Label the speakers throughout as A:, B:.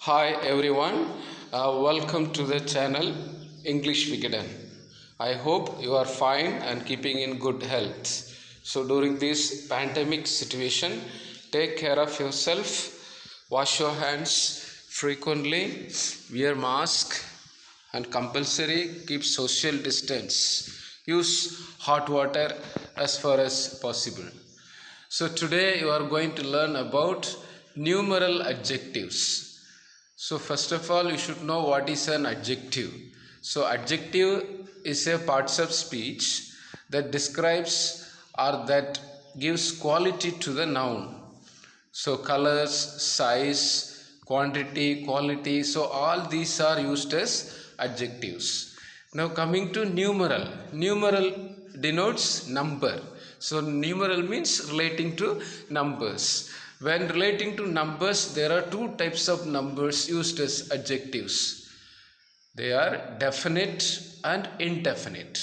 A: Hi everyone, welcome to the channel English Wickeden. I hope you are fine and keeping in good health. So during this pandemic situation, take care of yourself, wash your hands frequently, wear mask and compulsory keep social distance. Use hot water as far as possible. So today you are going to learn about numeral adjectives. So first of all, you should know what is an adjective. So adjective is a parts of speech that describes or that gives quality to the noun. So colors, size, quantity, quality, so all these are used as adjectives. Now coming to numeral. Numeral denotes number. So numeral means relating to numbers. When relating to numbers, there are two types of numbers used as adjectives. They are definite and indefinite.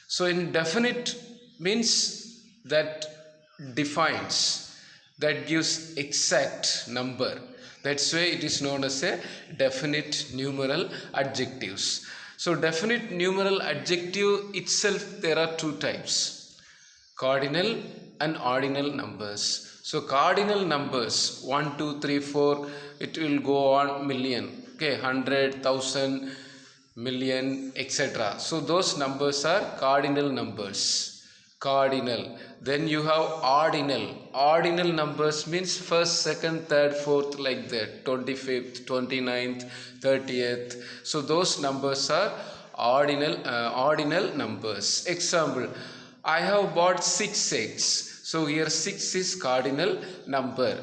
A: So indefinite means that defines, that gives exact number. That's why it is known as a definite numeral adjectives. So definite numeral adjective itself, there are two types: cardinal and ordinal numbers. So cardinal numbers 1, 2, 3, 4, it will go on million, okay, 100, 1000, million, etc. So those numbers are cardinal numbers. Cardinal. Then you have ordinal. Ordinal numbers means first, second, third, fourth, like that, 25th, 29th, 30th. So those numbers are ordinal numbers. Example, I have bought 6 eggs. So here 6 is cardinal number.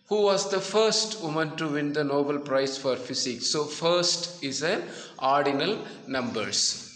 A: Who was the first woman to win the Nobel Prize for Physics? So first is an ordinal numbers.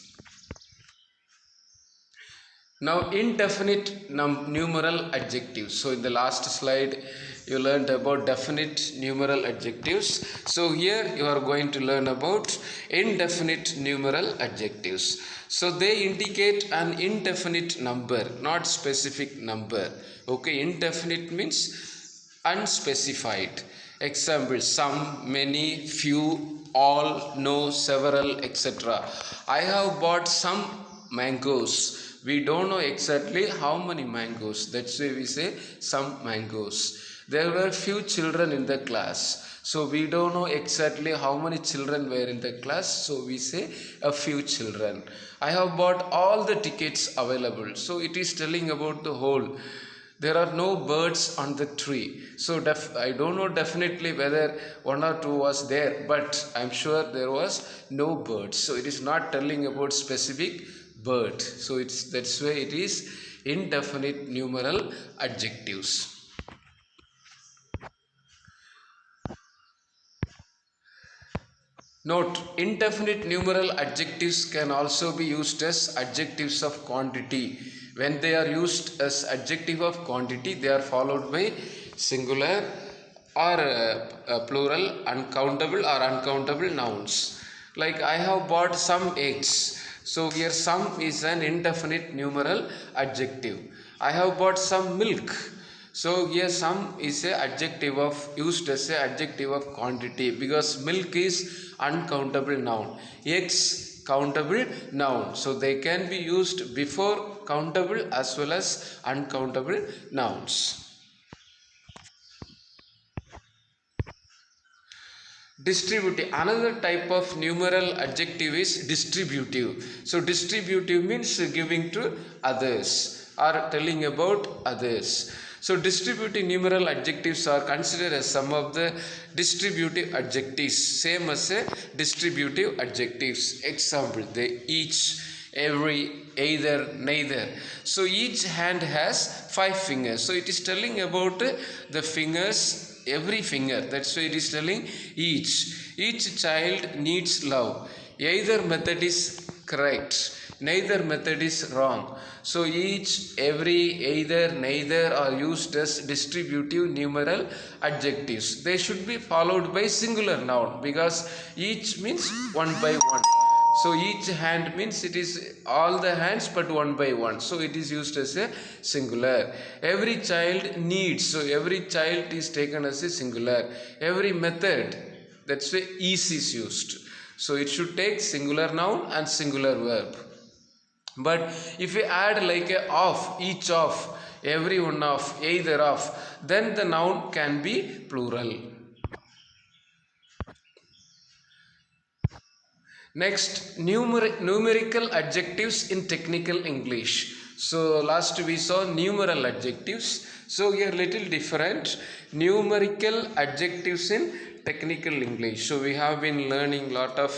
A: Now indefinite numeral adjectives. So in the last slide you learned about definite numeral adjectives. So here you are going to learn about indefinite numeral adjectives. So they indicate an indefinite number, not specific number. Okay, indefinite means unspecified. Example, some, many, few, all, no, several, etc. I have bought some mangoes. We don't know exactly how many mangoes. That's why we say some mangoes. There were few children in the class. So we don't know exactly how many children were in the class. So we say a few children. I have bought all the tickets available. So it is telling about the whole. There are no birds on the tree. So I don't know definitely whether one or two was there, but I'm sure there was no birds. So it is not telling about specific bird. So that's why it is indefinite numeral adjectives. Note, indefinite numeral adjectives can also be used as adjectives of quantity. When they are used as adjective of quantity, they are followed by singular or plural, uncountable or uncountable nouns. Like I have bought some eggs. So here some is an indefinite numeral adjective. I have bought some milk. So here some is a adjective of used as a adjective of quantity because milk is uncountable noun. Eggs countable noun. So they can be used before countable as well as uncountable nouns. Distributive. Another type of numeral adjective is distributive. So distributive means giving to others or telling about others. So distributive numeral adjectives are considered as some of the distributive adjectives, same as a distributive adjectives. Example, they, each, every, either, neither. So each hand has 5 fingers. So it is telling about the fingers, every finger. That's why it is telling each child needs love. Either method is correct, neither method is wrong. So each, every, either, neither are used as distributive numeral adjectives. They should be followed by singular noun because each means one by one. So each hand means it is all the hands but one by one. So it is used as a singular. Every child needs. So every child is taken as a singular. Every method That's why is used. So it should take singular noun and singular verb. But if we add like a of, each of, every one of, either of, then the noun can be plural. Next, numerical adjectives in technical English. So last we saw numeral adjectives. So here little different. Numerical adjectives in technical English. So we have been learning lot of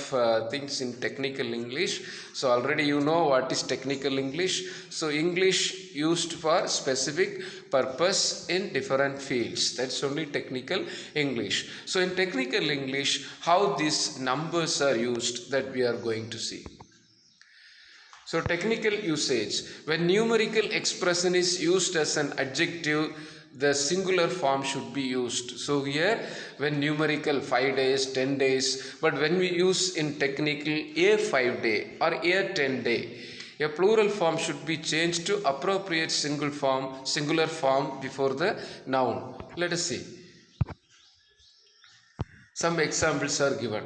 A: things in technical English. So already you know what is technical English. So English used for specific purpose in different fields. That's only technical English. So in technical English, how these numbers are used, that we are going to see. So technical usage, when numerical expression is used as an adjective, the singular form should be used. So here when numerical 5 days, 10 days, but when we use in technical a 5 day or a 10 day, a plural form should be changed to appropriate singular form before the noun. Let us see. Some examples are given.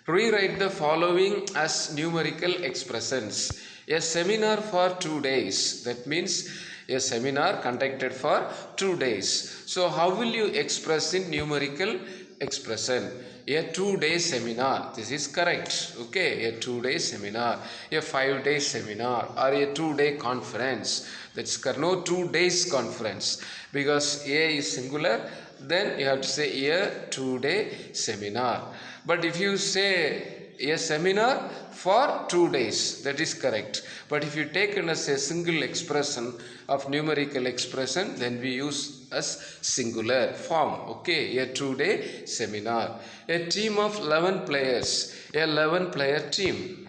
A: Rewrite the following as numerical expressions. A seminar for 2 days. That means a seminar conducted for 2 days. So how will you express in numerical expression? A 2-day seminar. This is correct. Okay, a 2-day seminar, a 5-day seminar, or a 2-day conference. That's no 2 days conference, because a is singular. Then you have to say a 2-day seminar. But if you say a seminar for 2 days, that is correct. But if you take it as a single expression of numerical expression, then we use as singular form. Okay, a 2-day seminar. A team of 11 players, a 11-player team.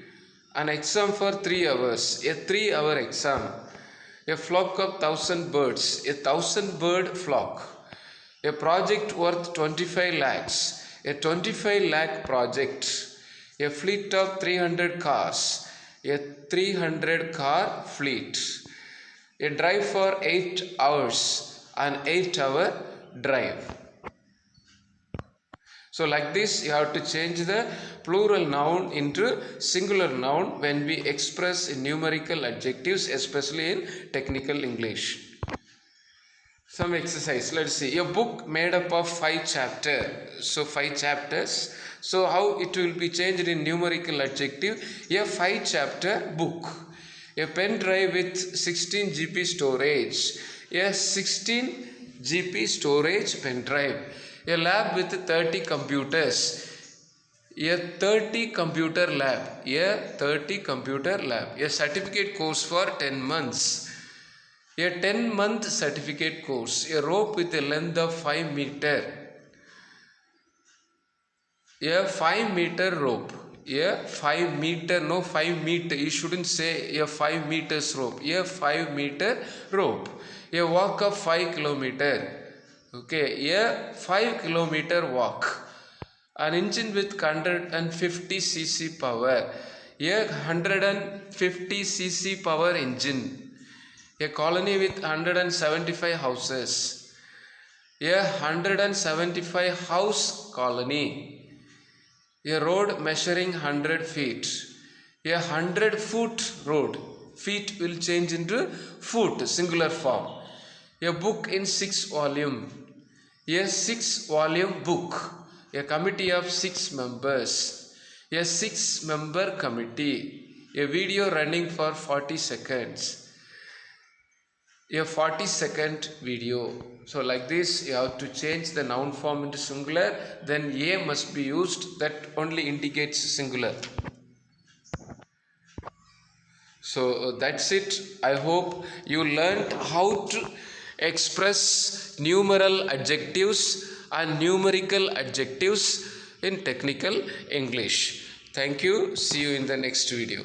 A: An exam for 3 hours, a 3-hour exam. A flock of 1,000 birds, a 1,000-bird flock. A project worth 25 lakhs, a 25 lakh project. A fleet of 300 cars, a 300-car fleet. A drive for 8 hours, an 8-hour drive. So like this, you have to change the plural noun into singular noun when we express in numerical adjectives, especially in technical English. Some exercise. Let's see. A book made up of 5 chapters. So 5 chapters. So how it will be changed in numerical adjective? A 5-chapter book. A pen drive with 16 GB storage. A 16 GB storage pen drive. A lab with 30 computers. A 30 computer lab. A 30 computer lab. A certificate course for 10 months. A 10-month certificate course. A rope with a length of 5 meters. A 5-meter rope. A 5 meter, no 5 meter. You shouldn't say a 5 meters rope. A 5-meter rope. A walk of 5 kilometers. Okay, a 5-kilometer walk. An engine with 150 cc power. A 150 cc power engine. A colony with 175 houses. A 175 house colony. A road measuring 100 feet. A 100-foot road. Feet will change into foot, singular form. A book in 6 volumes. A 6-volume book. A committee of 6 members. A 6-member committee. A video running for 40 seconds. A 40-second video. So like this, you have to change the noun form into singular. Then a must be used. That only indicates singular. So that's it. I hope you learned how to express numeral adjectives and numerical adjectives in technical English. Thank you. See you in the next video.